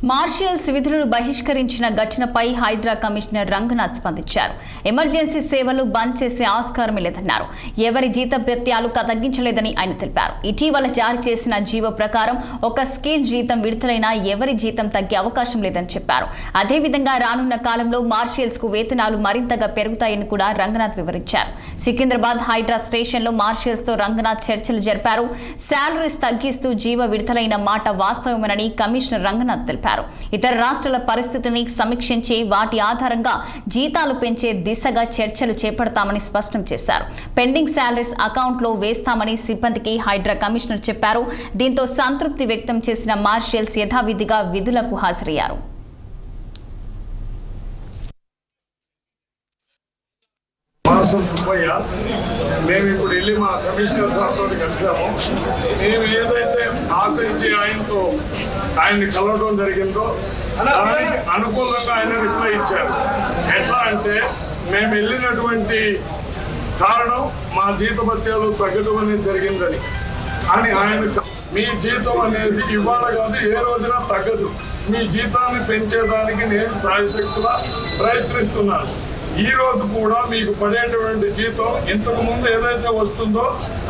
Marshals విధులను బహిష్కరించిన ఘటనపై Hydraa commissioner Ranganath స్పందించారు. ఎమర్జెన్సీ సేవలు బంద్ చేసే ఆస్కారమే లేదన్నారు. ఎవరి జీతభత్యాలు తగ్గించలేదని ఆయన తెలిపారు. ఇటీవల జారీ చేసిన జీవో ప్రకారం ఒక స్కేల్ జీతం విడుదలైనా ఎవరి జీతం తగ్గే అవకాశం లేదని చెప్పారు. అదేవిధంగా రానున్న కాలంలో మార్షల్స్ కు వేతనాలు మరింతగా పెరుగుతాయని కూడా రంగనాథ్ వివరించారు. సికింద్రాబాద్ హైడ్రా స్టేషన్లో మార్షల్స్ తో రంగనాథ్ చర్చలు జరిపారు. శాలరీస్ తగ్గిస్తూ జీవో విడుదలైన మాట వాస్తవమేనని కమిషనర్ రంగనాథ్ తెలిపారు. ఇతర రాష్ట్రాల పరిస్థితిని సమీక్షించి వాటి ఆధారంగా జీతాలు పెంచే దిశగా చర్చలు చేపడతామని స్పష్టం చేశారు. పెండింగ్ శాలరీస్ అకౌంట్లో వేస్తామని సిబ్బందికి హైడ్రా కమిషనర్ చెప్పారు. దీంతో సంతృప్తి వ్యక్తం చేసిన మార్షల్స్ యథావిధిగా విధులకు హాజరయ్యారు. మేము ఇప్పుడు వెళ్ళి మా కమిషనర్ సార్తో కలిసాము. మేము ఏదైతే ఆశించి ఆయన్ని కలవడం జరిగిందో దానికి అనుకూలంగా ఆయన రిప్లై ఇచ్చారు. ఎట్లా అంటే మేము వెళ్ళినటువంటి కారణం మా జీతభత్యాలు తగ్గడం అనేది జరిగిందని అని ఆయన మీ జీతం అనేది ఇవాళ కాదు ఏ రోజున తగ్గదు, మీ జీతాన్ని పెంచేదానికి నేను సాయశక్తులా ప్రయత్నిస్తున్నాను. ఈ రోజు కూడా మీకు పడేటువంటి జీతం ఇంతకు ముందు ఏదైతే వస్తుందో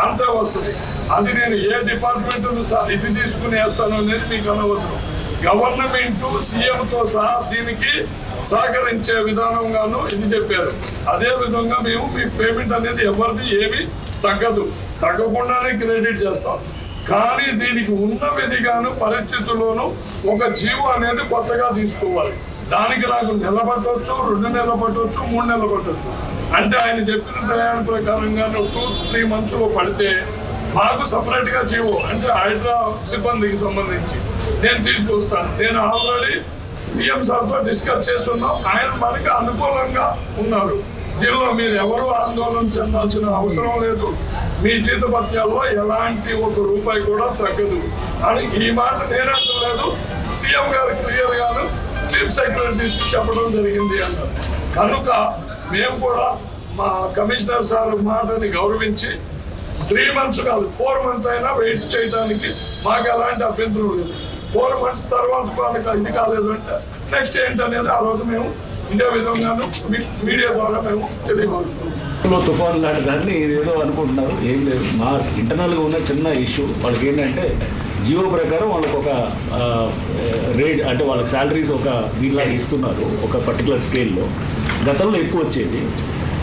అంతే వస్తుంది. అది నేను ఏ డిపార్ట్మెంట్ ఇది తీసుకుని వేస్తాను అనేది మీకు అనవసరం. గవర్నమెంట్ సీఎంతో సహా దీనికి సహకరించే విధానంగాను ఇది చెప్పారు. అదే విధంగా మేము మీ పేమెంట్ అనేది ఎవరిది ఏమి తగ్గదు, తగ్గకుండానే క్రెడిట్ చేస్తాం. కానీ దీనికి ఉన్న విధిగాను పరిస్థితుల్లోనూ ఒక జీవో అనేది కొత్తగా తీసుకోవాలి. దానికి నాకు నెల పట్టవచ్చు, 2 నెలలు పట్టవచ్చు, 3 నెలలు పట్టవచ్చు. అంటే ఆయన చెప్పిన టైం ప్రకారంగా 2-3 మంత్స్లో పడితే మాకు సపరేట్గా జీవో అంటే హైడ్రా సిబ్బందికి సంబంధించి నేను తీసుకొస్తాను. నేను ఆల్రెడీ సీఎం సార్తో డిస్కస్ చేస్తున్నాం. ఆయన మనకి అనుకూలంగా ఉన్నారు. దీనిలో మీరు ఎవరు ఆందోళన చెందాల్సిన అవసరం లేదు. మీ జీతభత్యాల్లో ఎలాంటి ₹1 కూడా తగ్గదు అని ఈ మాట నేనంటలేదు, సీఎం గారు క్లియర్గాను చీఫ్ సెక్రటరీస్కి చెప్పడం జరిగింది అన్నారు. కనుక మేము కూడా మా కమిషనర్ సార్ మాటని గౌరవించి 3 మంత్స్ కాదు 4 మంత్స్ అయినా వెయిట్ చేయడానికి మాకు ఎలాంటి అభ్యంతరం లేదు. 4 మంత్స్ తర్వాత మనకు ఇది కాలేదు అంటే నెక్స్ట్ ఏంటనేది ఆ రోజు మేము ఇదే విధంగాను మీడియా ద్వారా మేము తెలియపరుస్తున్నాం. తుఫాను లాంటి దాన్ని ఏదో అనుకుంటున్నారు, ఏం లేదు. మా ఇంటర్నల్గా ఉన్న చిన్న ఇష్యూ వాళ్ళకి ఏంటంటే జియో ప్రకారం వాళ్ళకి ఒక రేట్ అంటే వాళ్ళకి శాలరీస్ ఒక దీనిలాగా ఇస్తున్నారు ఒక పర్టికులర్ స్కేల్లో. గతంలో ఎక్కువ వచ్చేది,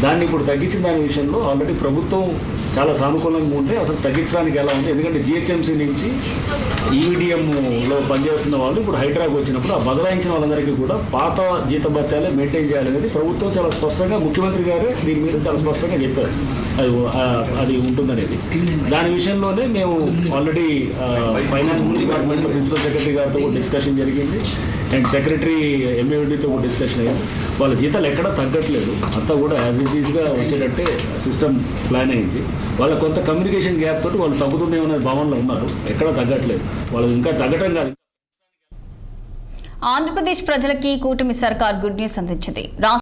దాన్ని ఇప్పుడు తగ్గించిన దాని విషయంలో ఆల్రెడీ ప్రభుత్వం చాలా సానుకూలంగా ఉంటే అసలు తగ్గించడానికి ఎలా ఉంది. ఎందుకంటే జిహెచ్ఎంసీ నుంచి ఈవిడిఎంలో పనిచేస్తున్న వాళ్ళు ఇప్పుడు హైడ్రాకు వచ్చినప్పుడు ఆ బదలాయించిన వాళ్ళందరికీ కూడా పాత జీతభత్యాలే మెయింటైన్ చేయాలనేది ప్రభుత్వం చాలా స్పష్టంగా, ముఖ్యమంత్రి గారే దీని మీద చాలా స్పష్టంగా చెప్పారు అది ఉంటుందనేది. దాని విషయంలోనే మేము ఆల్రెడీ ఫైనాన్స్ డిపార్ట్మెంట్లో ప్రిన్సిపల్ సెక్రటరీ గారితో కూడా డిస్కషన్ జరిగింది అండ్ సెక్రటరీ ఎంఏడితో కూడా డిస్కషన్ అయ్యింది. వాళ్ళ జీతాలు ఎక్కడా తగ్గట్లేదు, అంతా కూడా యాజ్ ఇట్ ఈస్గా వచ్చేటట్టే సిస్టమ్ ప్లాన్ అయింది. వాళ్ళ కొంత కమ్యూనికేషన్ గ్యాప్ తోటి వాళ్ళు తగ్గుతుందేమనే భావనలో ఉన్నారు, ఎక్కడా తగ్గట్లేదు. వాళ్ళు ఇంకా తగ్గటం కాదు. ఆంధ్రప్రదేశ్ ప్రజలకి కూటమి సర్కార్ గుడ్ న్యూస్ అందించింది.